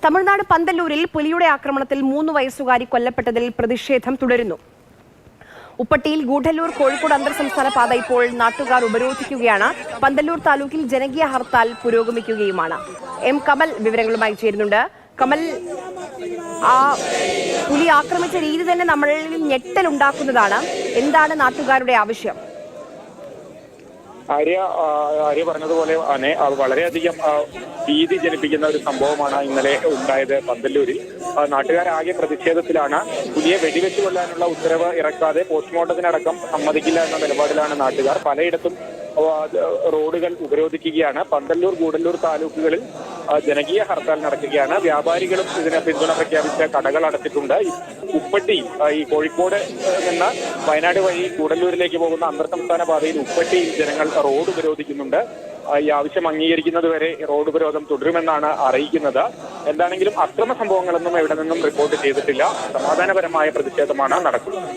തമിഴ്നാട് പന്തല്ലൂരിൽ പുലിയുടെ ആക്രമണത്തിൽ 3 വയസ്സുകാരി കൊല്ലപ്പെട്ടതിൽ പ്രതിഷേധം തുടരുന്നു. ഉപ്പട്ടിയിൽ ഗൂഢല്ലൂർ കോഴിക്കോട് അന്തർ സംസ്ഥാന പാത ഇപ്പോൾ നാട്ടുകാർ ഉപരോധിക്കുകയാണ്. പന്തല്ലൂർ താലൂക്കിൽ ജനകീയ ഹർത്താൽ പുരോഗമിക്കുകയുമാണ്. എം കമൽ വിവരങ്ങളുമായി ചേരുന്നുണ്ട്. കമൽ, ആ പുലി ആക്രമിച്ച രീതി തന്നെ നമ്മളിൽ ഞെട്ടലുണ്ടാക്കുന്നതാണ്. എന്താണ് നാട്ടുകാരുടെ ആവശ്യം? ആര്യ പറഞ്ഞതുപോലെ തന്നെ വളരെയധികം ഭീതി ജനിപ്പിക്കുന്ന ഒരു സംഭവമാണ് ഇന്നലെ ഉണ്ടായത് പന്തല്ലൂരിൽ. നാട്ടുകാരാകെ പ്രതിഷേധത്തിലാണ്. പുലിയെ വെടിവെച്ചു കൊല്ലാനുള്ള ഉത്തരവ് ഇറക്കാതെ പോസ്റ്റ്മോർട്ടത്തിനടക്കം സമ്മതിക്കില്ല എന്ന നിലപാടിലാണ് നാട്ടുകാർ. പലയിടത്തും റോഡുകൾ ഉപരോധിക്കുകയാണ്. പന്തല്ലൂർ, ഗൂഡല്ലൂർ താലൂക്കുകളിൽ ജനകീയ ഹർത്താൽ നടക്കുകയാണ്. വ്യാപാരികളും ഇതിന് പിന്തുണ പ്രഖ്യാപിച്ച കടകൾ അടച്ചിട്ടുണ്ട്. ഉപ്പട്ടി, ഈ കോഴിക്കോട് നിന്ന് വയനാട് വഴി ഗൂഡല്ലൂരിലേക്ക് പോകുന്ന അന്തർ സംസ്ഥാന പാതയിൽ ഉപ്പട്ടിയിൽ ജനങ്ങൾ റോഡ് ഉപരോധിക്കുന്നുണ്ട്. ഈ ആവശ്യം അംഗീകരിക്കുന്നതുവരെ റോഡ് ഉപരോധം തുടരുമെന്നാണ് അറിയിക്കുന്നത്. എന്താണെങ്കിലും അക്രമ സംഭവങ്ങളൊന്നും എവിടെ നിന്നും റിപ്പോർട്ട് ചെയ്തിട്ടില്ല. സമാധാനപരമായ പ്രതിഷേധമാണ് നടക്കുന്നത്.